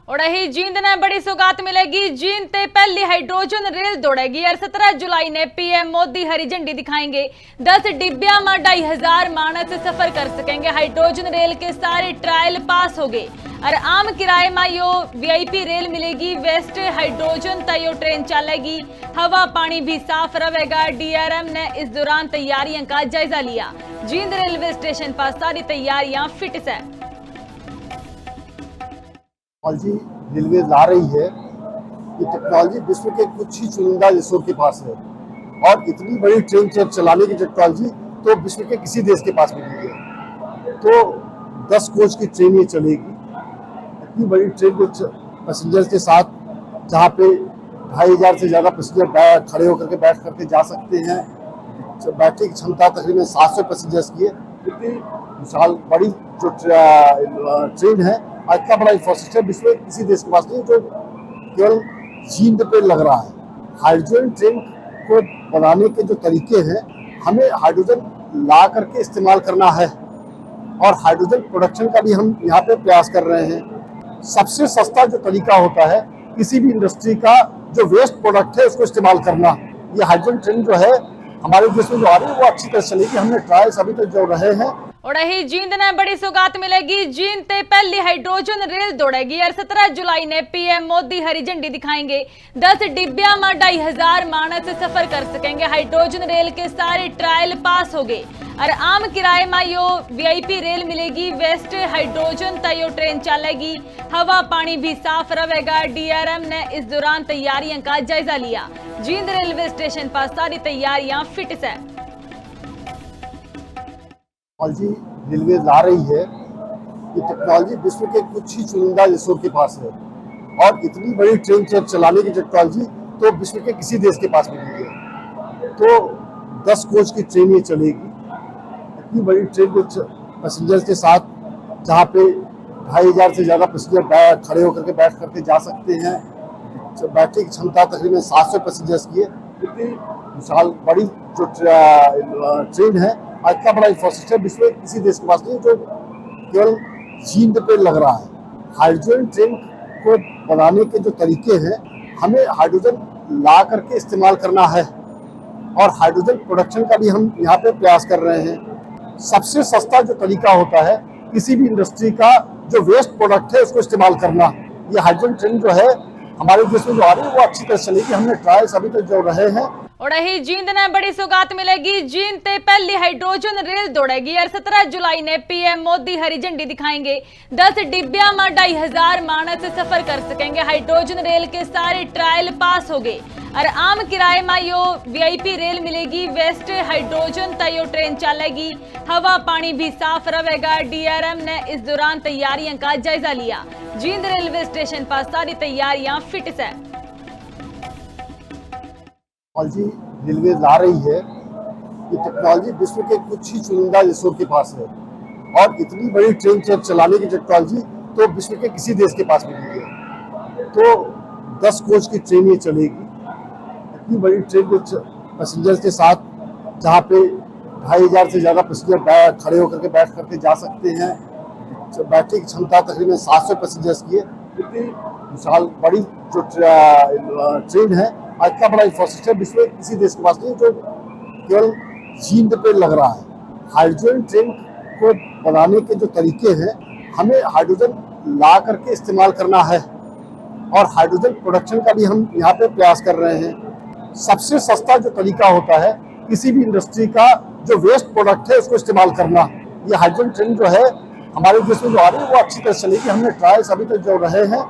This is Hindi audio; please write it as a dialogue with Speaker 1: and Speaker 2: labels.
Speaker 1: और ही जींद ने बड़ी सौगात मिलेगी। जींद ते पहली हाइड्रोजन रेल दौड़ेगी और 17 जुलाई ने पीएम मोदी हरी झंडी दिखाएंगे। 10 डिब्बिया में 2500 मानस सफर कर सकेंगे। हाइड्रोजन रेल के सारे ट्रायल पास हो गए और आम किराए में यो वीआईपी रेल मिलेगी। वेस्ट हाइड्रोजन तय ट्रेन चलेगी। हवा पानी भी साफ रहेगा। डीआरएम ने इस दौरान तैयारियों का जायजा लिया। जींद रेलवे स्टेशन पर सारी तैयारियां फिट है।
Speaker 2: टेक्नोलॉजी रेलवे ला रही है। ये टेक्नोलॉजी विश्व के कुछ ही चुनिंदा देशों के पास है और इतनी बड़ी ट्रेन चलाने की टेक्नोलॉजी तो विश्व के किसी देश के पास भी नहीं है। तो 10 कोच की ट्रेन ये चलेगी। इतनी बड़ी ट्रेन को पैसेंजर्स के साथ, जहाँ पे 2500 से ज़्यादा पैसेंजर खड़े होकर के बैठ करके जा सकते हैं। बैठने की क्षमता तकरीबन 700 पैसेंजर्स की है। इतनी विशाल बड़ी जो ट्रेन है, आज का बड़ा इंफ्रास्ट्रक्चर विश्व के किसी देश के पास नहीं, जो केवल जींद पे लग रहा है। हाइड्रोजन ट्रेन को बनाने के जो तरीके हैं, हमें हाइड्रोजन ला करके इस्तेमाल करना है और हाइड्रोजन प्रोडक्शन का भी हम यहाँ पे प्रयास कर रहे हैं। सबसे सस्ता जो तरीका होता है किसी भी इंडस्ट्री का, जो वेस्ट प्रोडक्ट है उसको इस्तेमाल करना। ये हाइड्रोजन ट्रेन जो है हमारे देश में जो आ रही है वो अच्छी तरह चलेगी। हमने ट्रायल्स अभी तक जो रहे हैं।
Speaker 1: और ही जींद ने बड़ी सौगात मिलेगी। जींद ते पहली हाइड्रोजन रेल दौड़ेगी और 17 जुलाई ने पीएम मोदी हरी झंडी दिखाएंगे। 10 डिब्बिया में 2500 मानस सफर कर सकेंगे। हाइड्रोजन रेल के सारे ट्रायल पास हो गए और आम किराए में यो वीआईपी रेल मिलेगी। वेस्ट हाइड्रोजन तय ट्रेन चलेगी। हवा पानी भी साफ रहेगा। डीआरएम ने इस दौरान तैयारियों का जायजा लिया। जींद रेलवे स्टेशन पर सारी तैयारियां फिट है।
Speaker 2: टेक्नोलॉजी रेलवे ला रही है। ये टेक्नोलॉजी विश्व के कुछ ही चुनिंदा देशों के पास है और इतनी बड़ी ट्रेन चलाने की टेक्नोलॉजी तो विश्व के किसी देश के पास भी नहीं है। तो 10 कोच की ट्रेन ये चलेगी। इतनी बड़ी ट्रेन को पैसेंजर्स के साथ, जहाँ पे 2500 से ज़्यादा पैसेंजर खड़े होकर के बैठ करके जा सकते हैं। बैठने की क्षमता तकरीबन 700 पैसेंजर्स की है। इतनी विशाल बड़ी जो ट्रेन है, आज का बड़ा इंफ्रास्ट्रक्चर विश्व के किसी देश के पास नहीं, जो केवल जींद पे लग रहा है। हाइड्रोजन ट्रेन को बनाने के जो तरीके हैं, हमें हाइड्रोजन ला करके इस्तेमाल करना है और हाइड्रोजन प्रोडक्शन का भी हम यहाँ पे प्रयास कर रहे हैं। सबसे सस्ता जो तरीका होता है किसी भी इंडस्ट्री का, जो वेस्ट प्रोडक्ट है उसको इस्तेमाल करना। ये हाइड्रोजन ट्रेन जो है हमारे देश में जो आ रही है वो अच्छी तरह चलेगी। हमने ट्रायल्स अभी तक जो रहे हैं।
Speaker 1: और ही जींद ने बड़ी सौगात मिलेगी। जींद ते पहली हाइड्रोजन रेल दौड़ेगी और 17 जुलाई ने पीएम मोदी हरी झंडी दिखाएंगे। 10 डिब्बिया में 2500 मानस सफर कर सकेंगे। हाइड्रोजन रेल के सारे ट्रायल पास हो गए और आम किराए में यो वीआईपी रेल मिलेगी। वेस्ट हाइड्रोजन तय ट्रेन चलेगी। हवा पानी भी साफ रहेगा। डीआरएम ने इस दौरान तैयारियों का जायजा लिया। जींद रेलवे स्टेशन पर सारी तैयारियां फिट है।
Speaker 2: टेक्नोलॉजी रेलवे ला रही है। ये टेक्नोलॉजी विश्व के कुछ ही चुनिंदा देशों के पास है और इतनी बड़ी ट्रेन चलाने की टेक्नोलॉजी तो विश्व के किसी देश के पास भी नहीं है। तो 10 कोच की ट्रेन ये चलेगी। इतनी बड़ी ट्रेन को पैसेंजर्स के साथ, जहाँ पे 2500 से ज़्यादा पैसेंजर खड़े होकर के बैठ करके जा सकते हैं। बैठने की क्षमता तकरीबन 700 पैसेंजर्स की है। इतनी विशाल बड़ी जो ट्रेन है, आज का बड़ा इंफ्रास्ट्रक्चर विश्व के किसी देश के पास नहीं, जो केवल जींद पे लग रहा है। हाइड्रोजन ट्रेन को बनाने के जो तरीके हैं, हमें हाइड्रोजन ला करके इस्तेमाल करना है और हाइड्रोजन प्रोडक्शन का भी हम यहाँ पे प्रयास कर रहे हैं। सबसे सस्ता जो तरीका होता है किसी भी इंडस्ट्री का, जो वेस्ट प्रोडक्ट है उसको इस्तेमाल करना। ये हाइड्रोजन ट्रेन जो है हमारे देश में जो आ रही है वो अच्छी तरह चलेगी। हमने ट्रायल्स अभी तक जो रहे हैं।